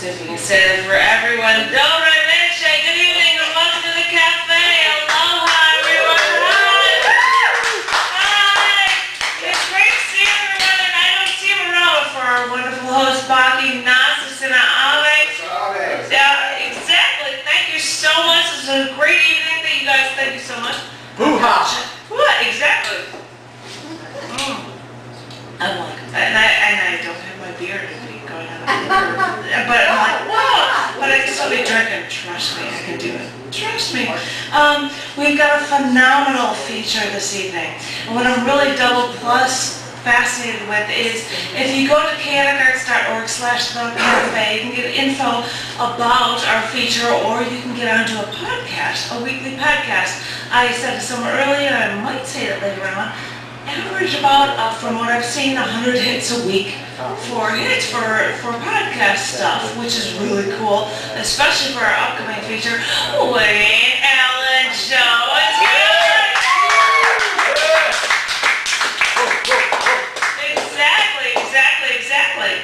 see if we can say that for everyone. Dobre Veche, good evening and welcome to the cafe. Aloha, everyone. Hi. It's great to see everyone, and I don't see them around for our wonderful host, Baki Nasisina Ave. Yeah, exactly. Thank you so much. It's a great evening. Thank you guys. Thank you so much. Hoo-ha. What? Exactly. I'm like, and I don't have my beard to be going on, but I'm like, whoa! But I can still be drinking. Trust me, I can do it. Trust me. We've got a phenomenal feature this evening. And what I'm really double plus fascinated with is if you go to chaoticarts.org/thecafe, you can get info about our feature, or you can get onto a podcast, a weekly podcast. I said to someone earlier, I might say it later on, average about, from what I've seen, 100 hits a week for podcast stuff, which is really cool, especially for our upcoming feature. Wayne Allen Show is here! Exactly.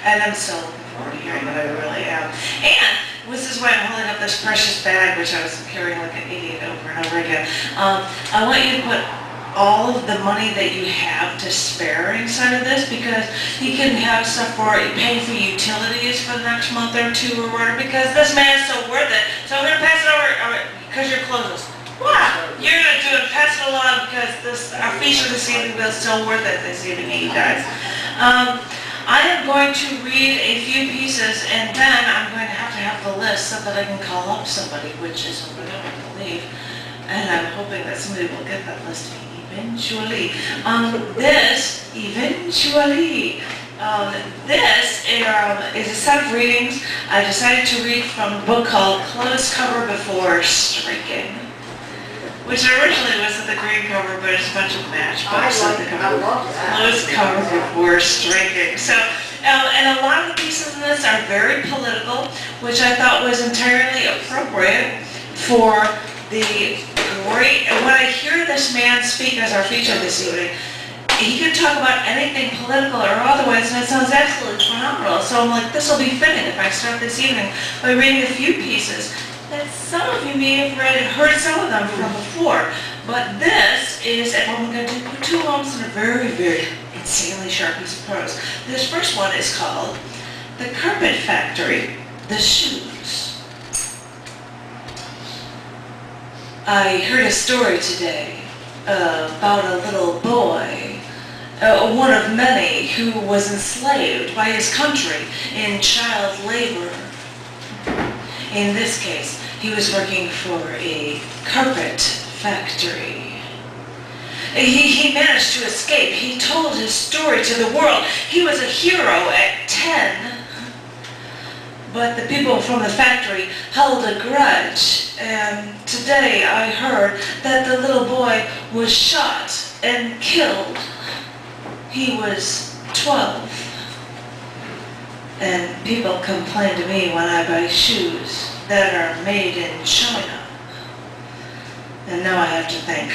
And I'm so looking forward to hearing it, I really am. And this is why I'm holding up this precious bag, which I was carrying like an idiot over and over again. I want you to put all of the money that you have to spare inside of this, because you can have stuff for paying for utilities for the next month or two or whatever, because this man is so worth it. So I'm going to pass it over, because you're closest. Wow, you're going to do it, pass it along, because our feature this evening was so worth it this evening, you guys. I am going to read a few pieces, and then I'm going to have the list so that I can call up somebody, which is over there, I believe. And I'm hoping that somebody will get that list eventually. This is a set of readings I decided to read from a book called Closed Cover Before Striking, which originally was the green cover, but it's a bunch of matchbooks on the cover. Closed Cover Before Striking. So, and a lot of the pieces in this are very political, which I thought was entirely appropriate for the great, when I hear this man speak as our feature this evening, he can talk about anything political or otherwise, and it sounds absolutely phenomenal. So I'm like, this will be fitting if I start this evening by reading a few pieces that some of you may have read and heard some of them from before. But this is, and I'm going to do two poems in a very, very insanely sharp piece of prose. This first one is called The Carpet Factory, The Shoes. I heard a story today about a little boy, one of many, who was enslaved by his country in child labor. In this case, he was working for a carpet factory. He managed to escape. He told his story to the world. He was a hero at 10. But the people from the factory held a grudge, and today I heard that the little boy was shot and killed. He was 12. And people complain to me when I buy shoes that are made in China. And now I have to think,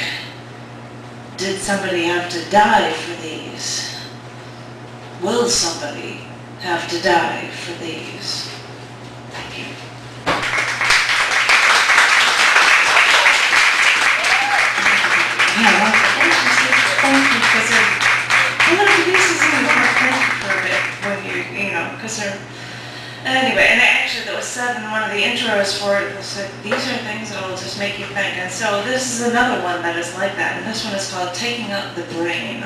did somebody have to die for these? Will somebody have to die for these? Thank you. Yeah, thank you, because a lot of pieces in the book, thank you for a bit, when because they're, anyway, and actually that was said in one of the intros for it, was that these are things that will just make you think, and so this is another one that is like that, and this one is called Taking Up the Brain.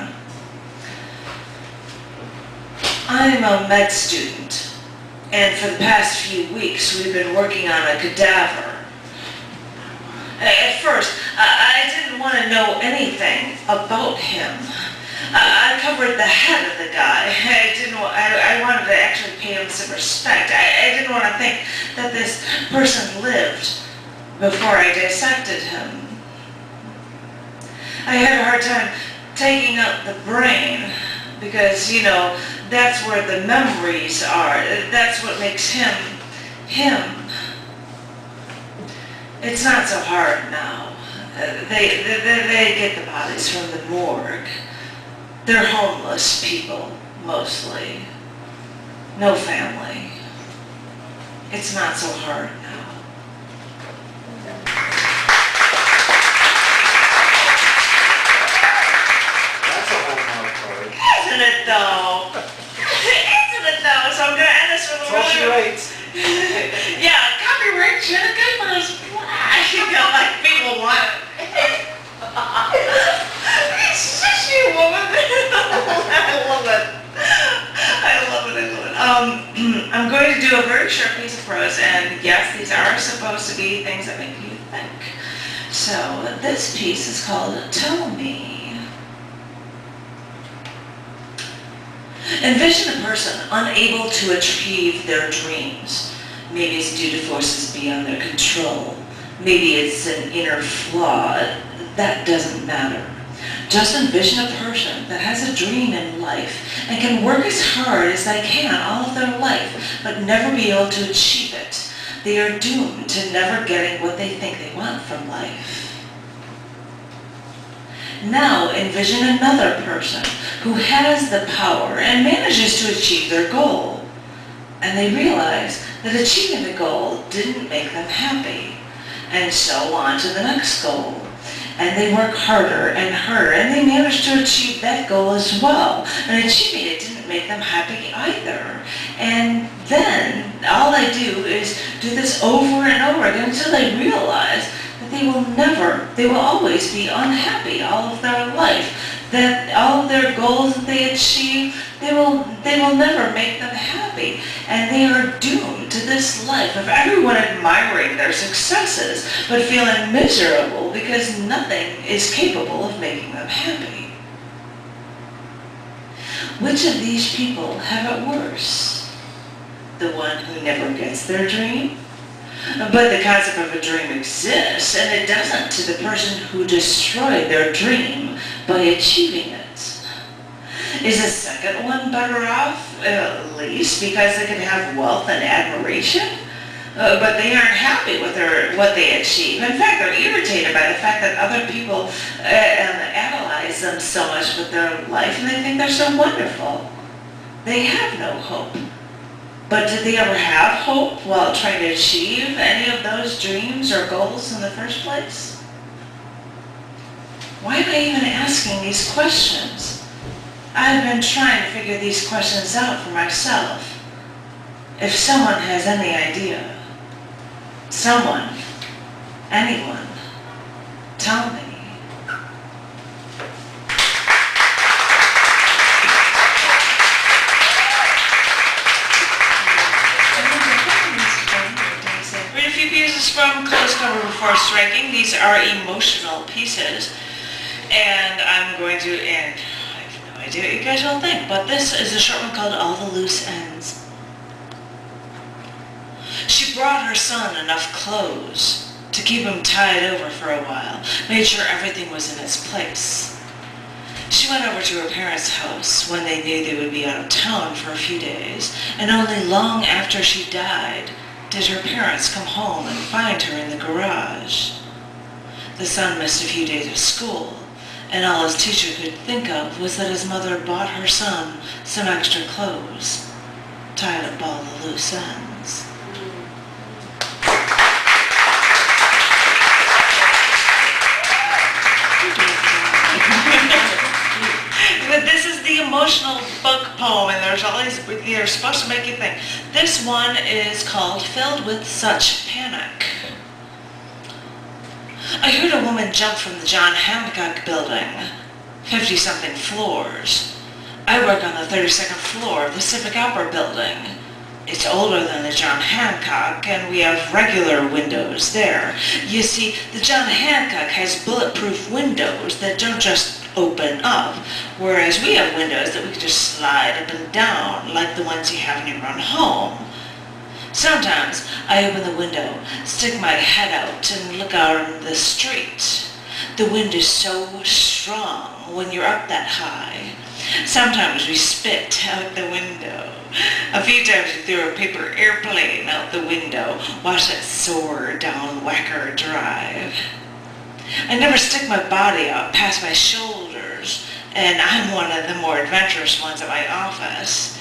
I'm a med student. And for the past few weeks, we've been working on a cadaver. At first, I didn't want to know anything about him. I covered the head of the guy. I wanted to actually pay him some respect. I didn't want to think that this person lived before I dissected him. I had a hard time taking up the brain because, that's where the memories are. That's what makes him, him. It's not so hard now. They get the bodies from the morgue. They're homeless people, mostly. No family. It's not so hard now. That's a whole nother story. Isn't it though? Isn't it though? So I'm going to end this with a That's all she writes. Yeah, copyright should have good for us. You know, like people want it. It's just you, woman. I love it. I love it. I love it. I'm going to do a very short piece of prose, and yes, these are supposed to be things that make you think. So this piece is called Tell Me. Envision a person unable to achieve their dreams. Maybe it's due to forces beyond their control. Maybe it's an inner flaw. That doesn't matter. Just envision a person that has a dream in life and can work as hard as they can all of their life, but never be able to achieve it. They are doomed to never getting what they think they want from life. Now envision another person who has the power and manages to achieve their goal. And they realize that achieving the goal didn't make them happy. And so on to the next goal. And they work harder and harder, and they manage to achieve that goal as well. And achieving it didn't make them happy either. And then all they do is do this over and over again until they realize that they will always be unhappy all of their life. That all of their goals that they achieve, they will never make them happy. And they are doomed to this life of everyone admiring their successes, but feeling miserable because nothing is capable of making them happy. Which of these people have it worse? The one who never gets their dream? But the concept of a dream exists, and it doesn't to the person who destroyed their dream by achieving it. Is the second one better off, at least, because they can have wealth and admiration? But they aren't happy with what they achieve. In fact, they're irritated by the fact that other people analyze them so much with their life, and they think they're so wonderful. They have no hope. But did they ever have hope while trying to achieve any of those dreams or goals in the first place? Why am I even asking these questions? I've been trying to figure these questions out for myself. If someone has any idea, someone, anyone, tell me. Read a few pieces from Close Cover Before Striking. These are emotional pieces. And I'm going to, and I have no idea what you guys will think, but this is a short one called All the Loose Ends. She brought her son enough clothes to keep him tied over for a while, made sure everything was in its place. She went over to her parents' house when they knew they would be out of town for a few days, and only long after she died did her parents come home and find her in the garage. The son missed a few days of school, and all his teacher could think of was that his mother bought her son some extra clothes, tied up all the loose ends. But this is the emotional book poem, and they're supposed to make you think. This one is called Filled with Such Panic. I heard a woman jump from the John Hancock building, 50-something floors. I work on the 32nd floor of the Civic Opera building. It's older than the John Hancock, and we have regular windows there. You see, the John Hancock has bulletproof windows that don't just open up, whereas we have windows that we can just slide up and down, like the ones you have in your own home. Sometimes I open the window, stick my head out, and look out on the street. The wind is so strong when you're up that high. Sometimes we spit out the window. A few times we threw a paper airplane out the window, watch it soar down Wacker Drive. I never stick my body out past my shoulders, and I'm one of the more adventurous ones at my office.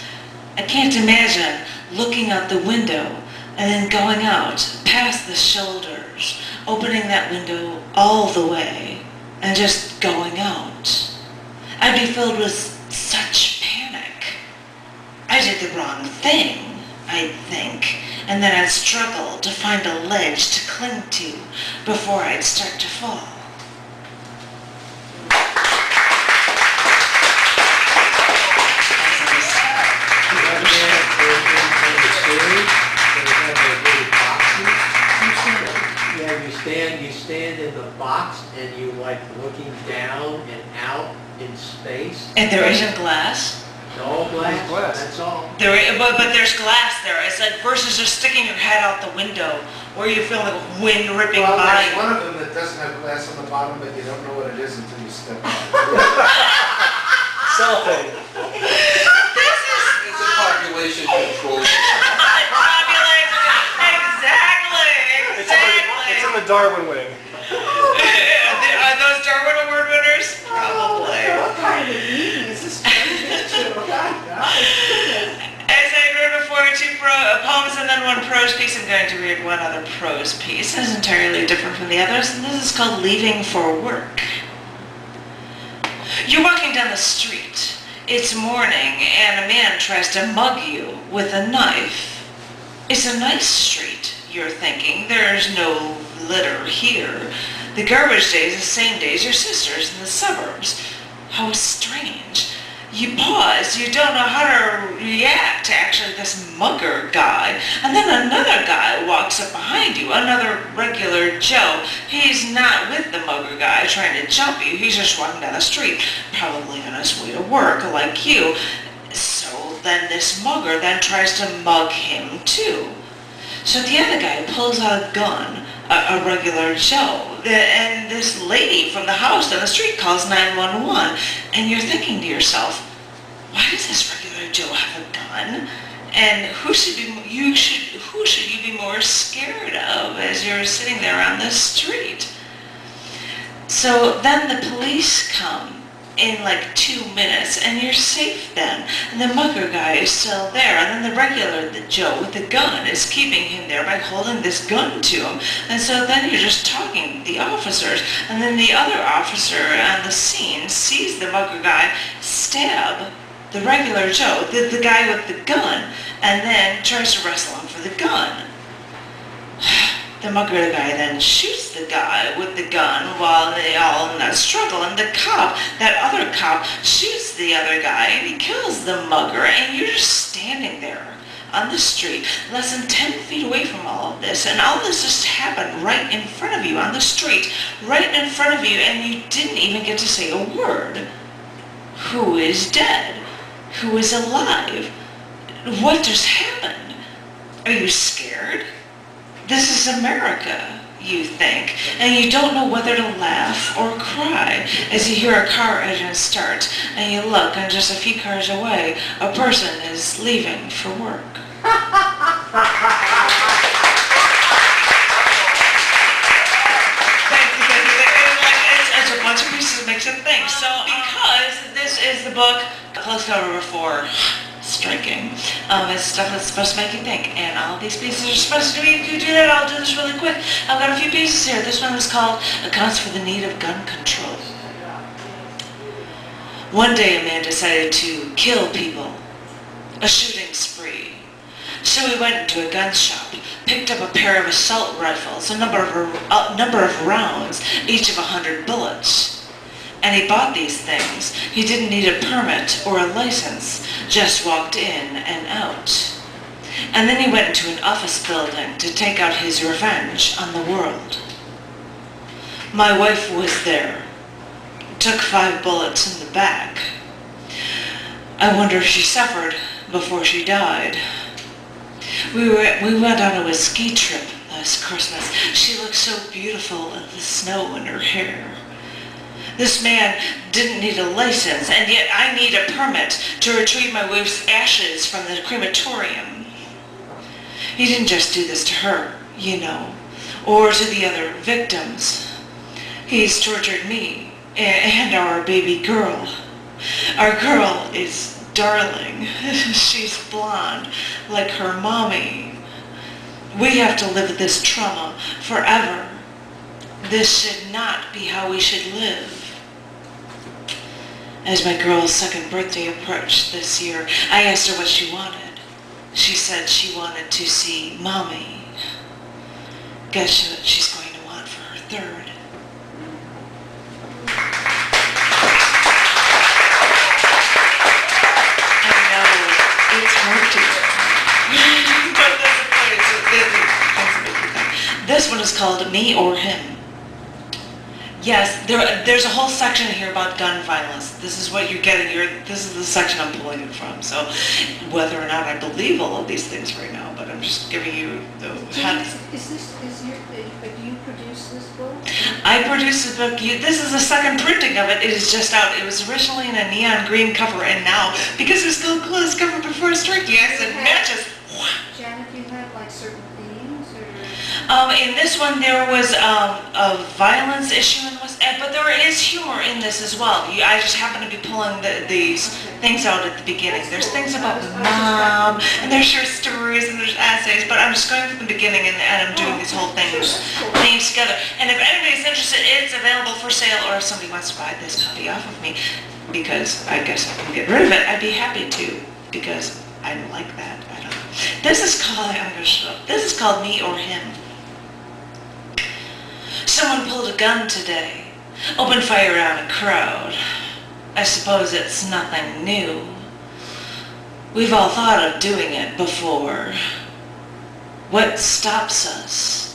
I can't imagine looking out the window and then going out past the shoulders, opening that window all the way, and just going out. I'd be filled with such panic. I did the wrong thing, I'd think, and then I'd struggle to find a ledge to cling to before I'd start to fall. You stand in the box and you like looking down and out in space. And there isn't glass? No glass, that's all. But there's glass there. It's like versus just sticking your head out the window where you feel like wind ripping Well, by there's you. one of them that doesn't have glass on the bottom, but you don't know what it is until you step on it. Cellophane. It's a population control. Exactly. It's in the Darwin wing. Are those Darwin Award winners? Probably. What kind of meeting is this turning into? As I read before, two poems and then one prose piece, I'm going to read one other prose piece. It's entirely different from the others, and this is called Leaving for Work. You're walking down the street. It's morning, and a man tries to mug you with a knife. It's a nice street, you're thinking. There's no litter here. The garbage day is the same day as your sister's in the suburbs. How strange. You pause. You don't know how to react to actually this mugger guy. And then another guy walks up behind you, another regular Joe. He's not with the mugger guy trying to jump you. He's just walking down the street, probably on his way to work like you. So then this mugger then tries to mug him too. So the other guy pulls out a gun, a regular Joe, and this lady from the house down the street calls 911, and you're thinking to yourself, why does this regular Joe have a gun? And who should you be more scared of as you're sitting there on the street? So then the police come in like 2 minutes, and you're safe then. And the mugger guy is still there, and then the Joe with the gun is keeping him there by holding this gun to him. And so then you're just talking to the officers, and then the other officer on the scene sees the mugger guy stab the regular Joe, the guy with the gun, and then tries to wrestle him for the gun. The mugger guy then shoots the guy with the gun while they all in that struggle, and that other cop, shoots the other guy, and he kills the mugger, and you're just standing there on the street, less than 10 feet away from all of this, and all this just happened right in front of you on the street, right in front of you, and you didn't even get to say a word. Who is dead? Who is alive? What just happened? Are you scared? This is America, you think, and you don't know whether to laugh or cry as you hear a car engine start, and you look, and just a few cars away, a person is leaving for work. It's a bunch of pieces that makes it think. So because this is the book, close cover before striking. It's stuff that's supposed to make you think, and all of these pieces are supposed to be, if you do that, I'll do this really quick. I've got a few pieces here. This one is called Accounts for the Need of Gun Control. One day a man decided to kill people, a shooting spree. So he went into a gun shop, picked up a pair of assault rifles, a number of rounds, each of 100 bullets. And he bought these things. He didn't need a permit or a license, just walked in and out. And then he went into an office building to take out his revenge on the world. My wife was there. Took 5 bullets in the back. I wonder if she suffered before she died. We went on a ski trip last Christmas. She looked so beautiful in the snow in her hair. This man didn't need a license, and yet I need a permit to retrieve my wife's ashes from the crematorium. He didn't just do this to her, you know, or to the other victims. He's tortured me and our baby girl. Our girl is darling. She's blonde, like her mommy. We have to live with this trauma forever. This should not be how we should live. As my girl's second birthday approached this year, I asked her what she wanted. She said she wanted to see Mommy. Guess what she's going to want for her third. I know, it's hard to but that's the point. This one is called Me or Him. Yes, there's a whole section here about gun violence. This is what you're getting. This is the section I'm pulling it from. So whether or not I believe all of these things right now, but I'm just giving you the... Do you produce this book? I produced this book. This is the second printing of it. It is just out. It was originally in a neon green cover, and now, because it's still closed cover before striking, yes, it matches. Janet, do you have like certain themes or? In this one, there was a violence issue, but there is humor in this as well. I just happen to be pulling these things out at the beginning. There's things about Mom, and there's short stories, and there's essays, but I'm just going from the beginning, and I'm doing these whole things together. And if anybody's interested, it's available for sale, or if somebody wants to buy this copy off of me, because I guess I can get rid of it, I'd be happy to, because I like that. I don't know. This is called, I'm going to shut up. This is called Me or Him. Someone pulled a gun today, opened fire on a crowd. I suppose it's nothing new. We've all thought of doing it before. What stops us?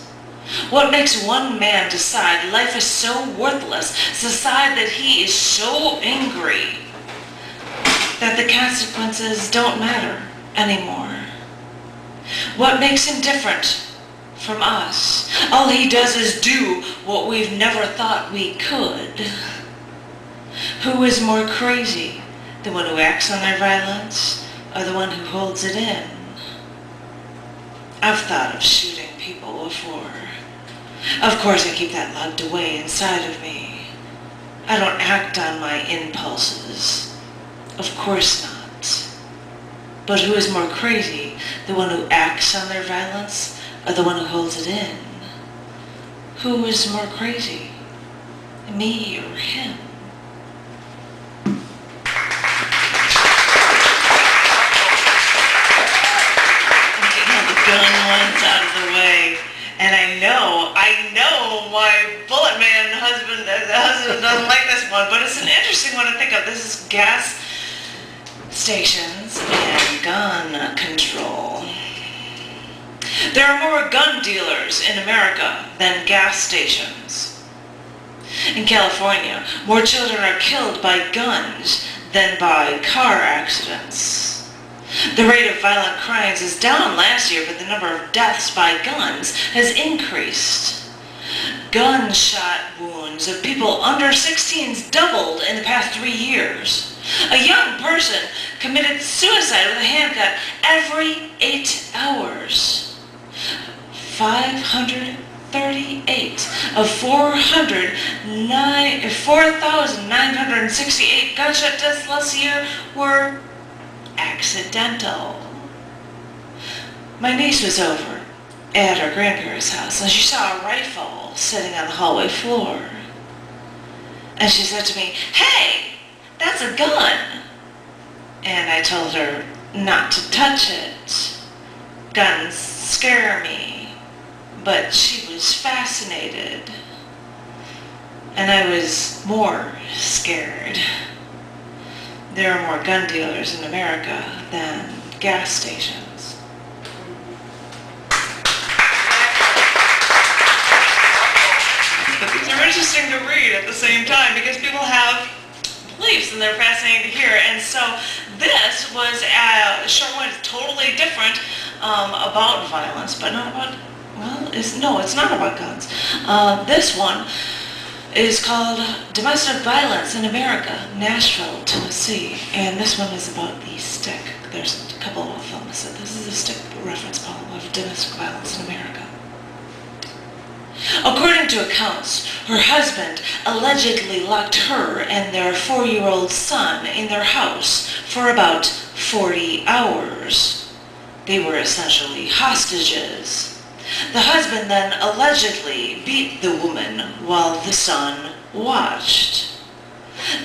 What makes one man decide life is so worthless, decide that he is so angry, that the consequences don't matter anymore? What makes him different from us? All he does is do what we've never thought we could. Who is more crazy, the one who acts on their violence or the one who holds it in? I've thought of shooting people before. Of course I keep that locked away inside of me. I don't act on my impulses. Of course not. But who is more crazy, the one who acts on their violence or the one who holds it in? Who is more crazy, me or him? I'm getting all the gun ones out of the way. And I know my bullet man husband doesn't like this one, but it's an interesting one to think of. This is gas stations and gun control. There are more gun dealers in America than gas stations. In California, more children are killed by guns than by car accidents. The rate of violent crimes is down last year, but the number of deaths by guns has increased. Gunshot wounds of people under 16 doubled in the past 3 years. A young person committed suicide with a handgun every 8 hours. 538 of 4,968 gunshot deaths last year were accidental. My niece was over at her grandparents' house and she saw a rifle sitting on the hallway floor. And she said to me, "Hey, that's a gun." And I told her not to touch it. Guns scare me. But she was fascinated. And I was more scared. There are more gun dealers in America than gas stations. But these are interesting to read at the same time because people have beliefs and they're fascinating to hear. And so this was a short one, totally different, about violence, but not about, it's not about guns. This one is called Domestic Violence in America, Nashville, Tennessee. And this one is about the stick. There's a couple of films. So this is a stick reference poem of domestic violence in America. According to accounts, her husband allegedly locked her and their 4-year-old son in their house for about 40 hours. They were essentially hostages. The husband then allegedly beat the woman while the son watched.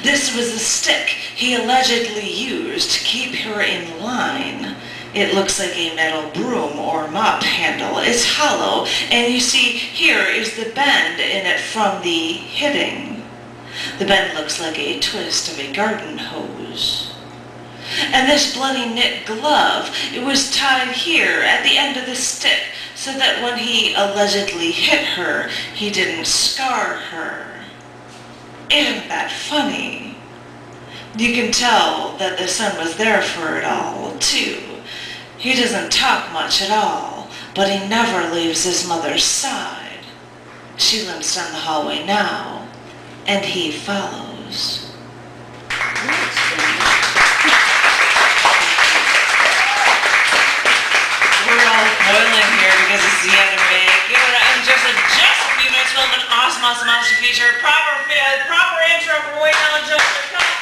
This was the stick he allegedly used to keep her in line. It looks like a metal broom or mop handle. It's hollow, and you see here is the bend in it from the hitting. The bend looks like a twist of a garden hose. And this bloody knit glove, it was tied here at the end of the stick so that when he allegedly hit her, he didn't scar her. Isn't that funny? You can tell that the son was there for it all, too. He doesn't talk much at all, but he never leaves his mother's side. She limps down the hallway now, and he follows. We're all boiling here because it's the end of May. Give it in just a few minutes. We'll have an awesome feature. Proper intro for Wayne Allen Joseph.